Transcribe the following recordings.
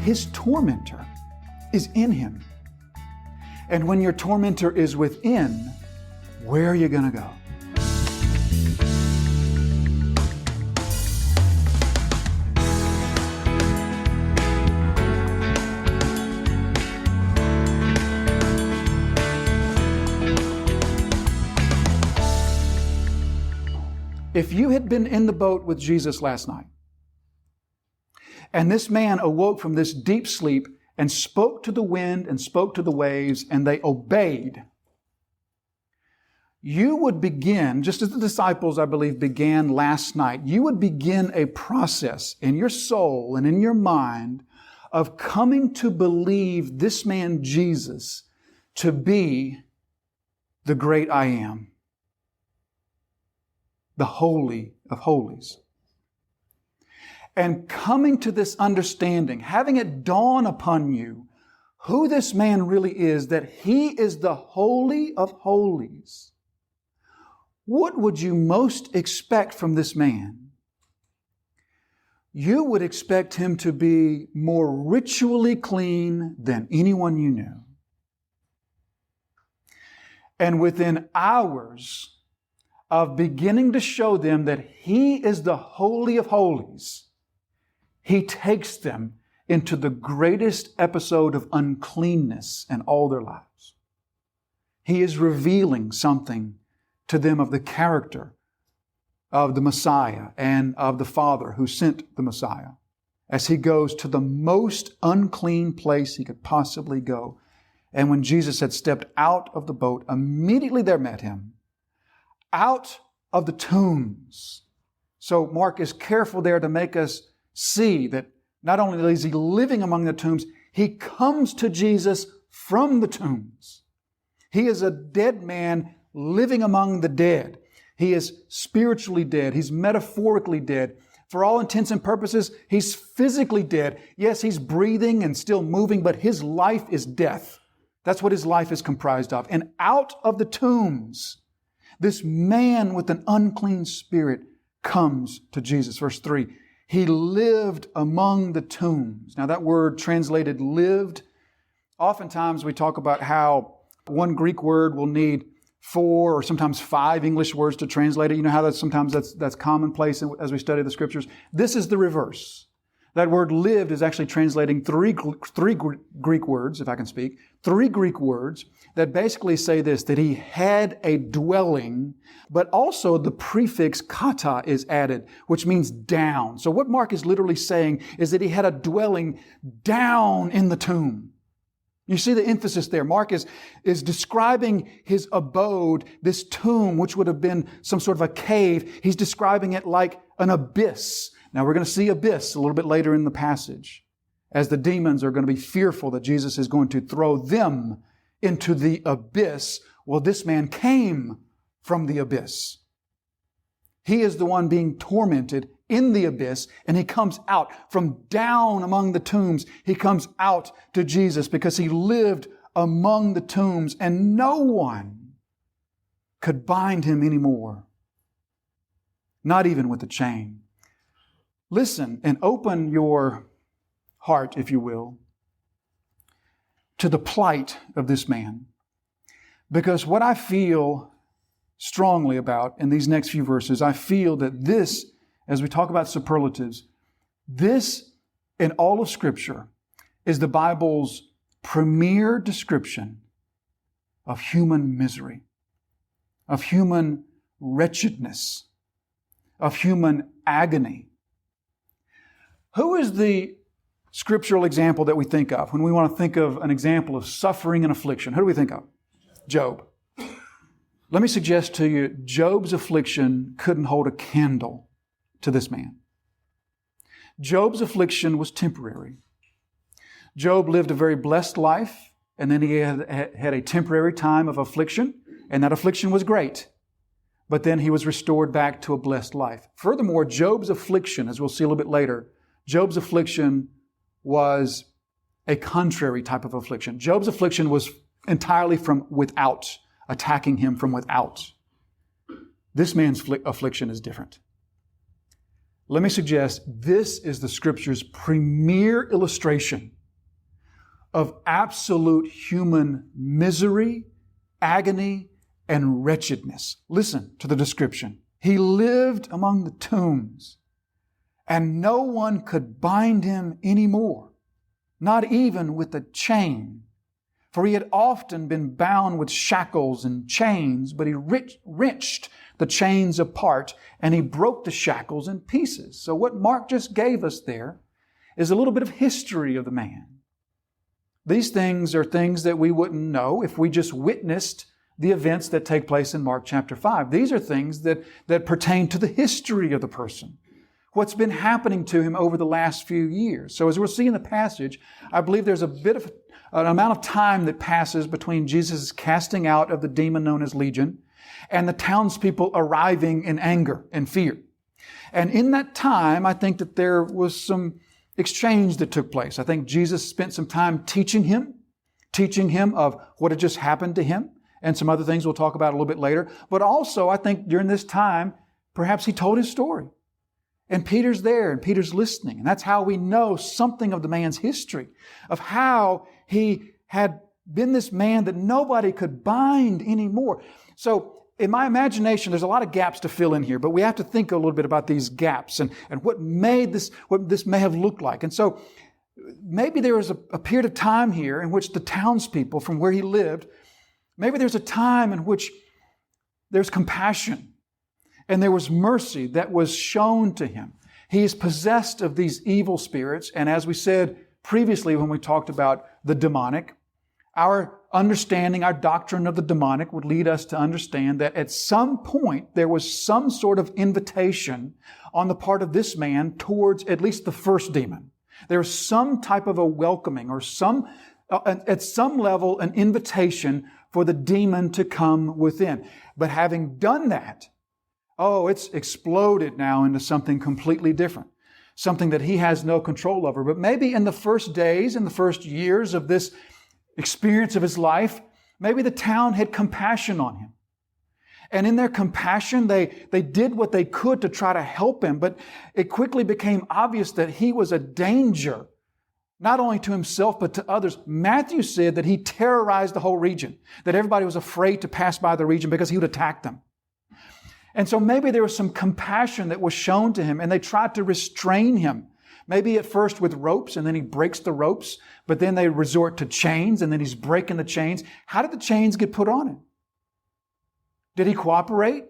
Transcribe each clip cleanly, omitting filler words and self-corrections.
his tormentor is in him. And when your tormentor is within, where are you going to go? If you had been in the boat with Jesus last night, and this man awoke from this deep sleep and spoke to the wind and spoke to the waves, and they obeyed, you would begin, just as the disciples, I believe, began last night, you would begin a process in your soul and in your mind of coming to believe this man Jesus to be the great I am, the Holy of Holies. And coming to this understanding, having it dawn upon you who this man really is, that He is the Holy of Holies. What would you most expect from this man? You would expect him to be more ritually clean than anyone you knew. And within hours of beginning to show them that He is the Holy of Holies, He takes them into the greatest episode of uncleanness in all their lives. He is revealing something to them of the character of the Messiah and of the Father who sent the Messiah as He goes to the most unclean place He could possibly go. And when Jesus had stepped out of the boat, immediately there met Him out of the tombs. So Mark is careful there to make us see that not only is He living among the tombs, He comes to Jesus from the tombs. He is a dead man living among the dead. He is spiritually dead. He's metaphorically dead. For all intents and purposes, He's physically dead. Yes, He's breathing and still moving, but His life is death. That's what His life is comprised of. And out of the tombs, this man with an unclean spirit comes to Jesus. Verse 3, He lived among the tombs. Now that word translated lived, oftentimes we talk about how one Greek word will need 4 or sometimes 5 English words to translate it. You know how that's commonplace as we study the Scriptures. This is the reverse. That word lived is actually translating three Greek words, if I can speak, 3 Greek words that basically say this, that He had a dwelling, but also the prefix kata is added, which means down. So what Mark is literally saying is that He had a dwelling down in the tomb. You see the emphasis there. Mark is describing His abode, this tomb, which would have been some sort of a cave. He's describing it like an abyss. Now we're going to see abyss a little bit later in the passage, as the demons are going to be fearful that Jesus is going to throw them into the abyss. Well, this man came from the abyss. He is the one being tormented in the abyss, and He comes out from down among the tombs. He comes out to Jesus because He lived among the tombs, and no one could bind Him anymore, not even with a chain. Listen and open your heart, if you will, to the plight of this man. Because what I feel strongly about in these next few verses, I feel that this, as we talk about superlatives, this in all of Scripture is the Bible's premier description of human misery, of human wretchedness, of human agony. Who is the scriptural example that we think of when we want to think of an example of suffering and affliction? Who do we think of? Job. Let me suggest to you, Job's affliction couldn't hold a candle to this man. Job's affliction was temporary. Job lived a very blessed life, and then he had a temporary time of affliction, and that affliction was great. But then he was restored back to a blessed life. Furthermore, Job's affliction, as we'll see a little bit later, Job's affliction was a contrary type of affliction. Job's affliction was entirely from without, attacking him from without. This man's affliction is different. let me suggest this is the Scripture's premier illustration of absolute human misery, agony, and wretchedness. Listen to the description. He lived among the tombs, and no one could bind him anymore, not even with a chain. For he had often been bound with shackles and chains, but he wrenched the chains apart, and he broke the shackles in pieces. So what Mark just gave us there is a little bit of history of the man. These things are things that we wouldn't know if we just witnessed the events that take place in Mark chapter 5. These are things that pertain to the history of the person, what's been happening to him over the last few years. So as we'll see in the passage, I believe there's a bit of an amount of time that passes between Jesus' casting out of the demon known as Legion and the townspeople arriving in anger and fear. And in that time, I think that there was some exchange that took place. I think Jesus spent some time teaching him of what had just happened to him, and some other things we'll talk about a little bit later. But also, I think during this time, perhaps he told his story. And Peter's there, and Peter's listening. And that's how we know something of the man's history, of how he had been this man that nobody could bind anymore. So in my imagination, there's a lot of gaps to fill in here, but we have to think a little bit about these gaps and what this may have looked like. And so maybe there was a period of time here in which the townspeople from where he lived, maybe there's a time in which there's compassion and there was mercy that was shown to him. He is possessed of these evil spirits. And as we said previously when we talked about the demonic, our understanding, our doctrine of the demonic would lead us to understand that at some point there was some sort of invitation on the part of this man towards at least the first demon. There was some type of a welcoming or at some level an invitation for the demon to come within. But having done that, it's exploded now into something completely different. Something that he has no control over. But maybe in the first days, in the first years of this experience of his life, maybe the town had compassion on him. And in their compassion, they did what they could to try to help him. But it quickly became obvious that he was a danger, not only to himself, but to others. Matthew said that he terrorized the whole region, that everybody was afraid to pass by the region because he would attack them. And so maybe there was some compassion that was shown to him, and they tried to restrain him. Maybe at first with ropes, and then he breaks the ropes, but then they resort to chains, and then he's breaking the chains. How did the chains get put on him? Did he cooperate?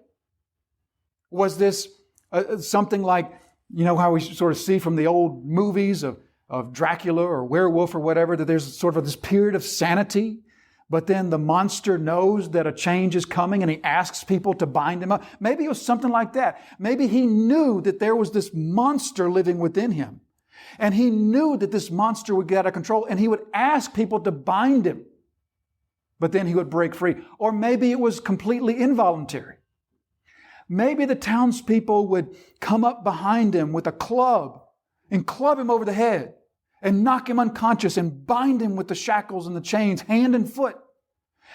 Was this something like, how we sort of see from the old movies of Dracula or werewolf or whatever, that there's sort of this period of sanity, but then the monster knows that a change is coming and he asks people to bind him up? Maybe it was something like that. Maybe he knew that there was this monster living within him. And he knew that this monster would get out of control and he would ask people to bind him. But then he would break free. Or maybe it was completely involuntary. Maybe the townspeople would come up behind him with a club and club him over the head and knock him unconscious and bind him with the shackles and the chains, hand and foot.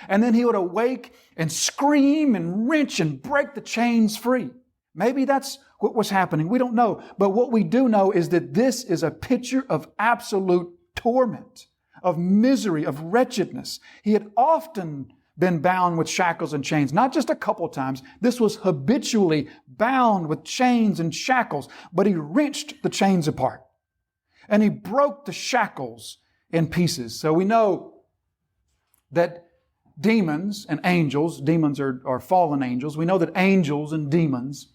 And then he would awake and scream and wrench and break the chains free. Maybe that's what was happening. We don't know. But what we do know is that this is a picture of absolute torment, of misery, of wretchedness. He had often been bound with shackles and chains, not just a couple times. This was habitually bound with chains and shackles, but he wrenched the chains apart. And he broke the shackles in pieces. So we know that demons and angels, demons are fallen angels. We know that angels and demons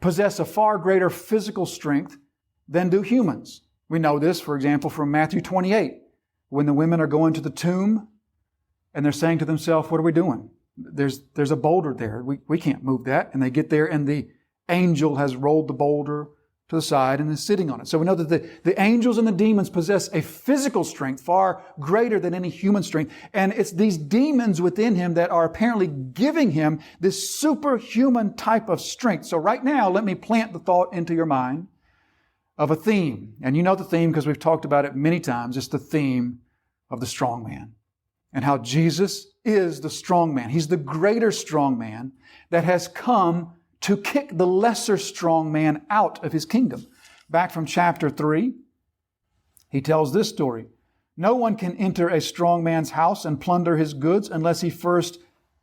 possess a far greater physical strength than do humans. We know this, for example, from Matthew 28, when the women are going to the tomb and they're saying to themselves, what are we doing? There's a boulder there. We can't move that. And they get there and the angel has rolled the boulder to the side and is sitting on it. So we know that the angels and the demons possess a physical strength far greater than any human strength. And it's these demons within him that are apparently giving him this superhuman type of strength. So right now, let me plant the thought into your mind of a theme. And you know the theme because we've talked about it many times. It's the theme of the strong man and how Jesus is the strong man. He's the greater strong man that has come to kick the lesser strong man out of his kingdom. Back from chapter 3, he tells this story. No one can enter a strong man's house and plunder his goods unless he first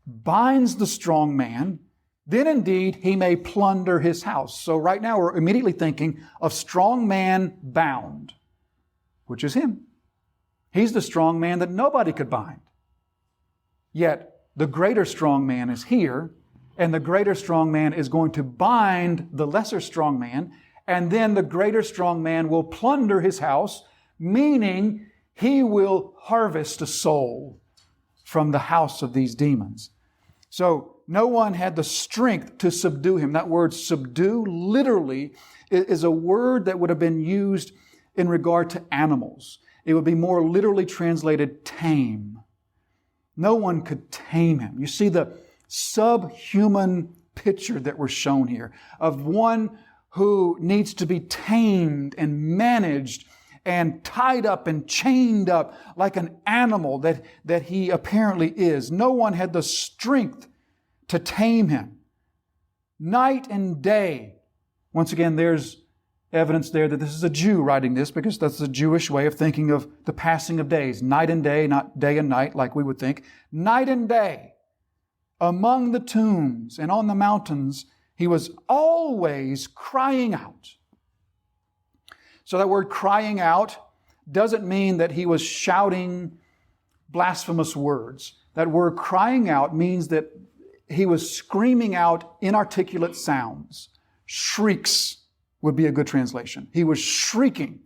binds the strong man. Then indeed he may plunder his house. So right now we're immediately thinking of strong man bound, which is him. He's the strong man that nobody could bind. Yet the greater strong man is here, and the greater strong man is going to bind the lesser strong man, and then the greater strong man will plunder his house, meaning he will harvest a soul from the house of these demons. So no one had the strength to subdue him. That word subdue literally is a word that would have been used in regard to animals. It would be more literally translated tame. No one could tame him. You see the subhuman picture that we're shown here of one who needs to be tamed and managed and tied up and chained up like an animal that he apparently is. No one had the strength to tame him. Night and day. Once again, there's evidence there that this is a Jew writing this, because that's the Jewish way of thinking of the passing of days. Night and day, not day and night like we would think. Night and day. Among the tombs and on the mountains, he was always crying out. So that word crying out doesn't mean that he was shouting blasphemous words. That word crying out means that he was screaming out inarticulate sounds. Shrieks would be a good translation. He was shrieking.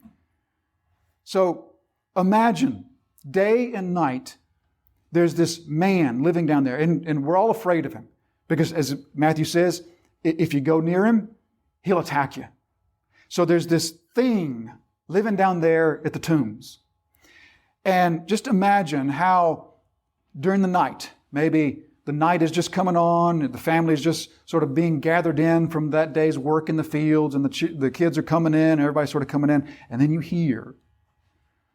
So imagine, day and night, there's this man living down there, and we're all afraid of him. Because as Matthew says, if you go near him, he'll attack you. So there's this thing living down there at the tombs. And just imagine how during the night, maybe the night is just coming on, and the family is just sort of being gathered in from that day's work in the fields, and the kids are coming in, everybody's sort of coming in, and then you hear,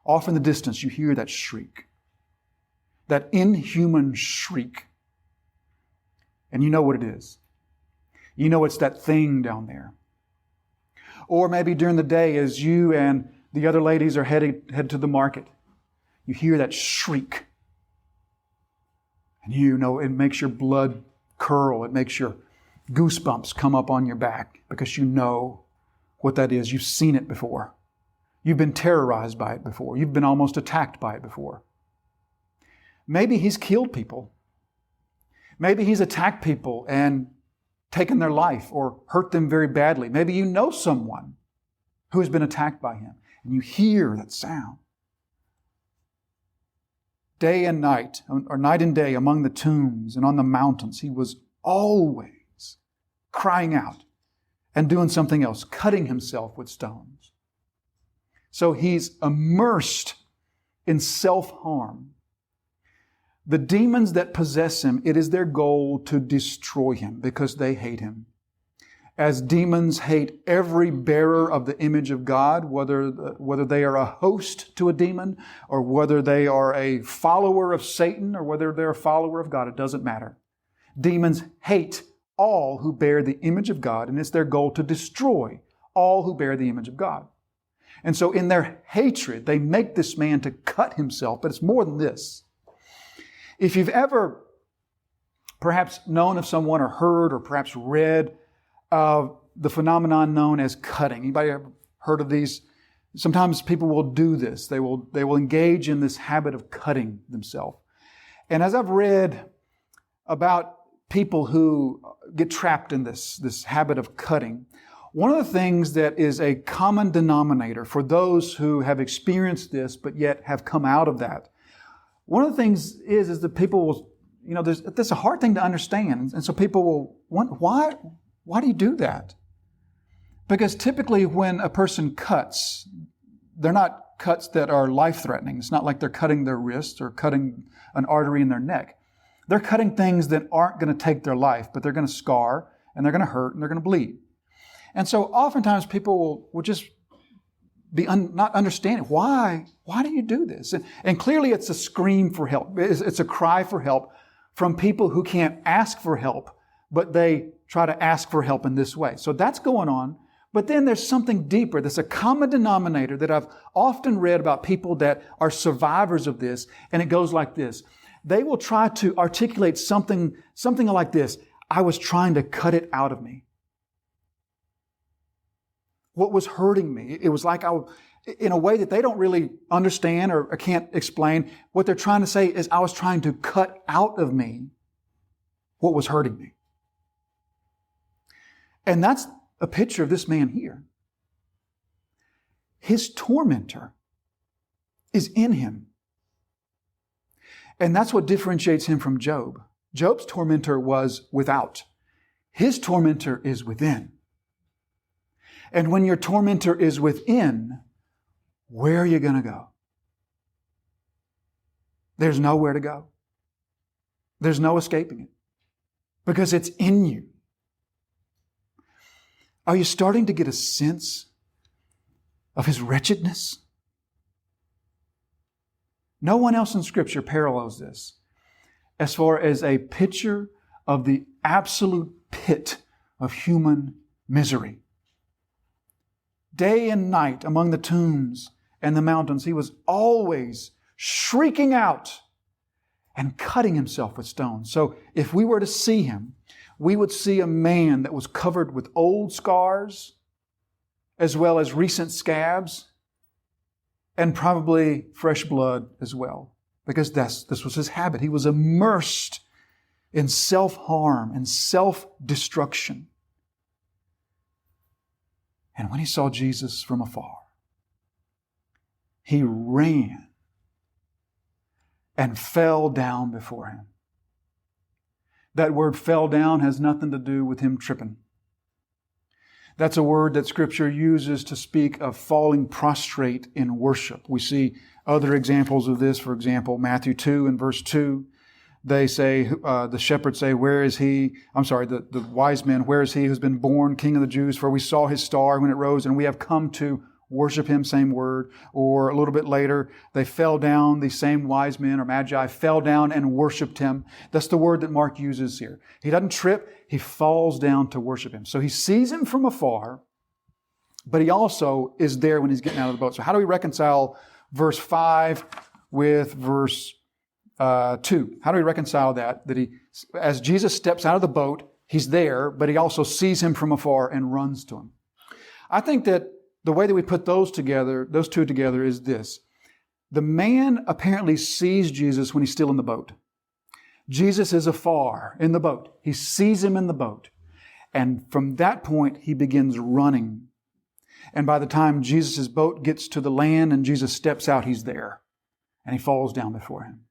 off in the distance, you hear that shriek, that inhuman shriek. And you know what it is. You know it's that thing down there. Or maybe during the day as you and the other ladies are headed to the market, you hear that shriek. And you know it makes your blood curl. It makes your goosebumps come up on your back because you know what that is. You've seen it before. You've been terrorized by it before. You've been almost attacked by it before. Maybe he's killed people. Maybe he's attacked people and taken their life or hurt them very badly. Maybe you know someone who has been attacked by him, and you hear that sound. Day and night, or night and day, among the tombs and on the mountains, he was always crying out and doing something else, cutting himself with stones. So he's immersed in self-harm. The demons that possess him, it is their goal to destroy him because they hate him. As demons hate every bearer of the image of God, whether they are a host to a demon, or whether they are a follower of Satan, or whether they're a follower of God, it doesn't matter. Demons hate all who bear the image of God, and it's their goal to destroy all who bear the image of God. And so in their hatred, they make this man to cut himself, but it's more than this. If you've ever perhaps known of someone or heard or perhaps read of the phenomenon known as cutting. Anybody ever heard of these? Sometimes people will do this. They will engage in this habit of cutting themselves. And as I've read about people who get trapped in this habit of cutting, one of the things that is a common denominator for those who have experienced this but yet have come out of that, one of the things is that people will, that's a hard thing to understand. And so people will wonder, why do you do that? Because typically when a person cuts, they're not cuts that are life-threatening. It's not like they're cutting their wrist or cutting an artery in their neck. They're cutting things that aren't going to take their life, but they're going to scar, and they're going to hurt, and they're going to bleed. And so oftentimes people will just be not understanding, why do you do this? And clearly it's a scream for help. It's a cry for help from people who can't ask for help, but they try to ask for help in this way. So that's going on. But then there's something deeper. There's a common denominator that I've often read about people that are survivors of this, and it goes like this. They will try to articulate something like this. I was trying to cut it out of me. What was hurting me? It was like in a way that they don't really understand or can't explain. What they're trying to say is I was trying to cut out of me what was hurting me. And that's a picture of this man here. His tormentor is in him. And that's what differentiates him from Job. Job's tormentor was without. His tormentor is within. And when your tormentor is within, where are you going to go? There's nowhere to go. There's no escaping it. Because it's in you. Are you starting to get a sense of his wretchedness? No one else in Scripture parallels this as far as a picture of the absolute pit of human misery. Day and night among the tombs and the mountains, he was always shrieking out and cutting himself with stones. So if we were to see him, we would see a man that was covered with old scars as well as recent scabs and probably fresh blood as well, because this was his habit. He was immersed in self-harm and self-destruction. And when he saw Jesus from afar, he ran and fell down before him. That word fell down has nothing to do with him tripping. That's a word that Scripture uses to speak of falling prostrate in worship. We see other examples of this. For example, Matthew 2 and verse 2, they say, the shepherds say, the wise men, where is he who's been born King of the Jews? For we saw his star when it rose, and we have come to worship him, same word. Or a little bit later, they fell down, these same wise men or magi fell down and worshiped him. That's the word that Mark uses here. He doesn't trip, he falls down to worship him. So he sees him from afar, but he also is there when he's getting out of the boat. So how do we reconcile verse 5 with verse 2? How do we reconcile that? That as Jesus steps out of the boat, he's there, but he also sees him from afar and runs to him. I think that the way that we put those two together is this. The man apparently sees Jesus when he's still in the boat. Jesus is afar in the boat. He sees him in the boat. And from that point, he begins running. And by the time Jesus' boat gets to the land and Jesus steps out, he's there. And he falls down before him.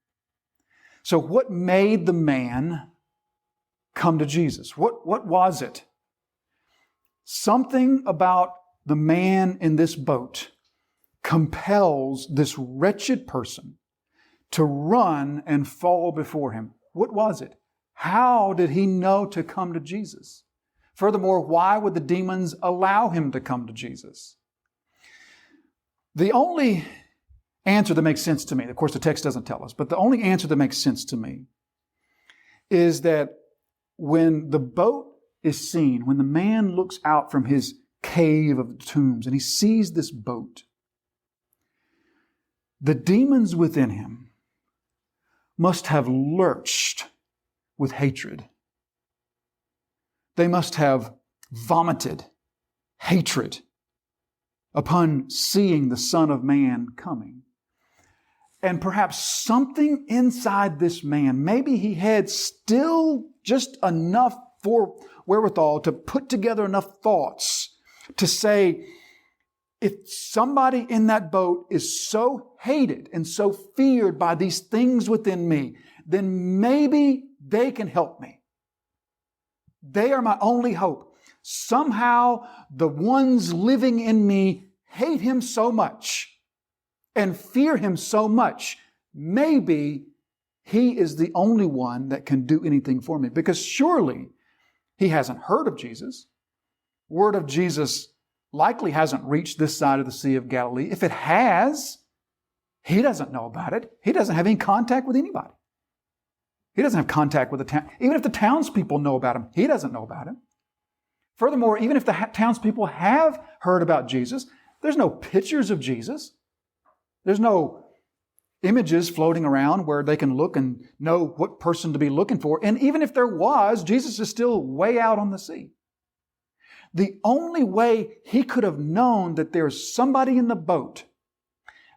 So what made the man come to Jesus? What was it? Something about the man in this boat compels this wretched person to run and fall before him. What was it? How did he know to come to Jesus? Furthermore, why would the demons allow him to come to Jesus? The only answer that makes sense to me, of course the text doesn't tell us, but the only answer that makes sense to me is that when the boat is seen, when the man looks out from his cave of the tombs and he sees this boat, the demons within him must have lurched with hatred. They must have vomited hatred upon seeing the Son of Man coming. And perhaps something inside this man, maybe he had still just enough for wherewithal to put together enough thoughts to say, if somebody in that boat is so hated and so feared by these things within me, then maybe they can help me. They are my only hope. Somehow the ones living in me hate him so much and fear him so much. Maybe he is the only one that can do anything for me, because surely he hasn't heard of Jesus. Word of Jesus likely hasn't reached this side of the Sea of Galilee. If it has, he doesn't know about it. He doesn't have any contact with anybody. He doesn't have contact with the town. Even if the townspeople know about him, he doesn't know about him. Furthermore, even if the townspeople have heard about Jesus, there's no pictures of Jesus. There's no images floating around where they can look and know what person to be looking for. And even if there was, Jesus is still way out on the sea. The only way he could have known that there's somebody in the boat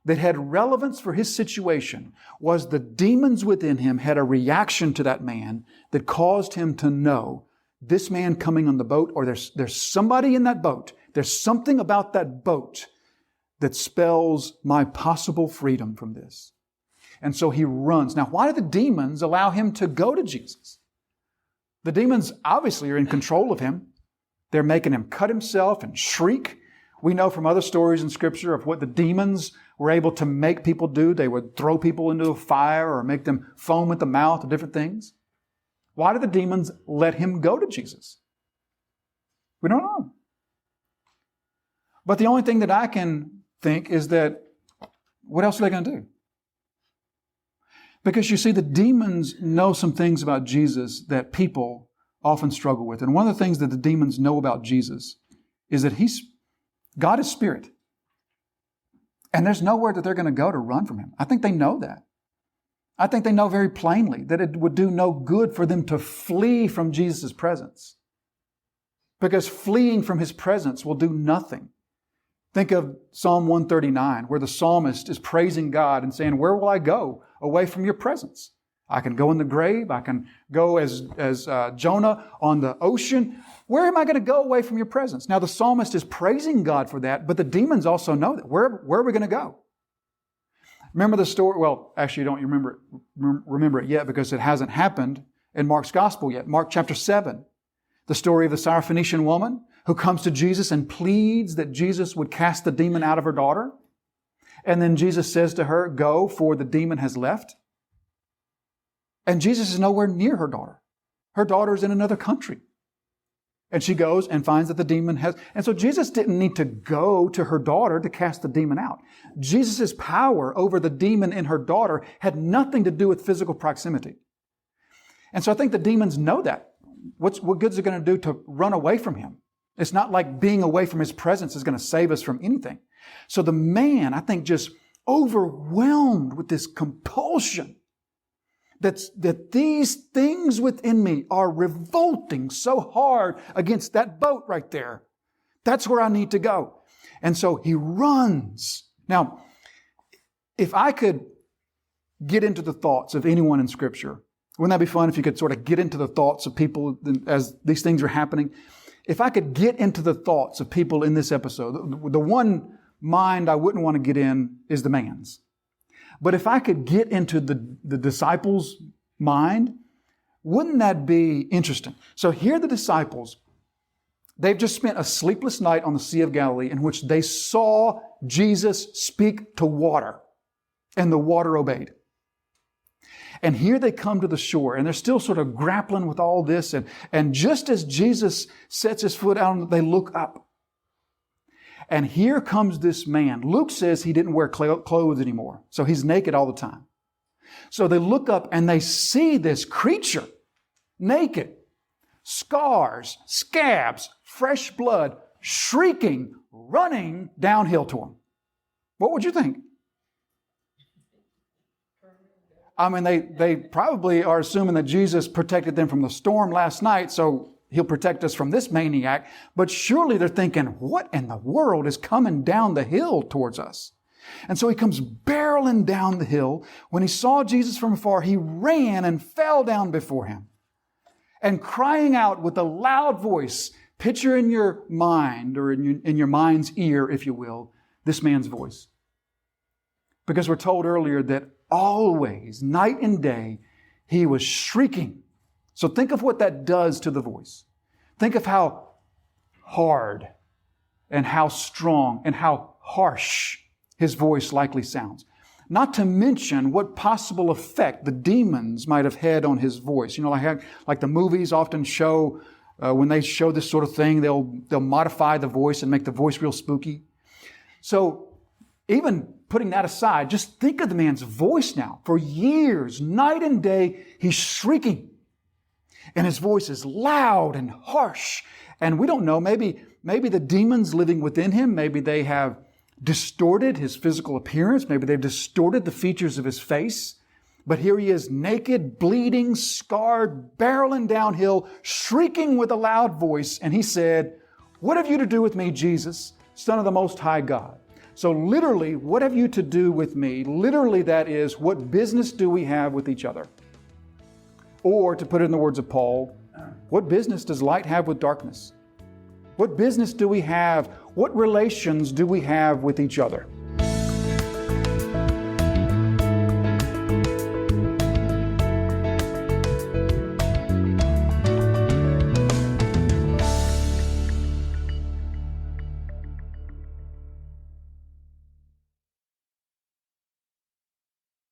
that had relevance for his situation was the demons within him had a reaction to that man that caused him to know this man coming on the boat, or there's somebody in that boat. There's something about that boat that spells my possible freedom from this. And so he runs. Now, why do the demons allow him to go to Jesus? The demons obviously are in control of him. They're making him cut himself and shriek. We know from other stories in Scripture of what the demons were able to make people do. They would throw people into a fire or make them foam at the mouth or different things. Why did the demons let him go to Jesus? We don't know. But the only thing that I can think is that, what else are they going to do? Because you see, the demons know some things about Jesus that people often struggle with. And one of the things that the demons know about Jesus is that God is spirit. And there's nowhere that they're going to go to run from him. I think they know that. I think they know very plainly that it would do no good for them to flee from Jesus' presence. Because fleeing from his presence will do nothing. Think of Psalm 139, where the psalmist is praising God and saying, where will I go away from your presence? I can go in the grave. I can go as Jonah on the ocean. Where am I going to go away from your presence? Now, the psalmist is praising God for that, but the demons also know that. Where are we going to go? Remember the story? Well, actually, you don't remember it yet because it hasn't happened in Mark's gospel yet. Mark chapter 7, the story of the Syrophoenician woman who comes to Jesus and pleads that Jesus would cast the demon out of her daughter. And then Jesus says to her, go, for the demon has left. And Jesus is nowhere near her daughter. Her daughter is in another country. And she goes and finds that the demon has... And so Jesus didn't need to go to her daughter to cast the demon out. Jesus' power over the demon in her daughter had nothing to do with physical proximity. And so I think the demons know that. What good is it going to do to run away from him? It's not like being away from his presence is going to save us from anything. So the man, I think, just overwhelmed with this compulsion that these things within me are revolting so hard against that boat right there. That's where I need to go. And so he runs. Now, if I could get into the thoughts of anyone in Scripture, wouldn't that be fun if you could sort of get into the thoughts of people as these things are happening? If I could get into the thoughts of people in this episode, the one mind I wouldn't want to get in is the man's. But if I could get into the disciples' mind, wouldn't that be interesting? So here are the disciples. They've just spent a sleepless night on the Sea of Galilee in which they saw Jesus speak to water, and the water obeyed. And here they come to the shore, and they're still sort of grappling with all this. And just as Jesus sets his foot out, they look up. And here comes this man. Luke says he didn't wear clothes anymore, so he's naked all the time. So they look up and they see this creature, naked, scars, scabs, fresh blood, shrieking, running downhill to him. What would you think? I mean, they probably are assuming that Jesus protected them from the storm last night, so he'll protect us from this maniac. But surely they're thinking, what in the world is coming down the hill towards us? And so he comes barreling down the hill. When he saw Jesus from afar, he ran and fell down before him. And crying out with a loud voice, picture in your mind, or in your mind's ear, if you will, this man's voice. Because we're told earlier that always, night and day, he was shrieking. So think of what that does to the voice. Think of how hard and how strong and how harsh his voice likely sounds. Not to mention what possible effect the demons might have had on his voice. You know, like the movies often show, when they show this sort of thing, they'll modify the voice and make the voice real spooky. So even putting that aside, just think of the man's voice now. For years, night and day, he's shrieking. And his voice is loud and harsh And we don't know, maybe the demons living within him, maybe they have distorted his physical appearance, maybe they've distorted the features of his face. But here he is, naked, bleeding, scarred, barreling downhill, shrieking with a loud voice. And he said, "What have you to do with me, Jesus, Son of the Most High God?" So literally, what have you to do with me? Literally, that is, what business do we have with each other? Or, to put it in the words of Paul, what business does light have with darkness? What business do we have? What relations do we have with each other?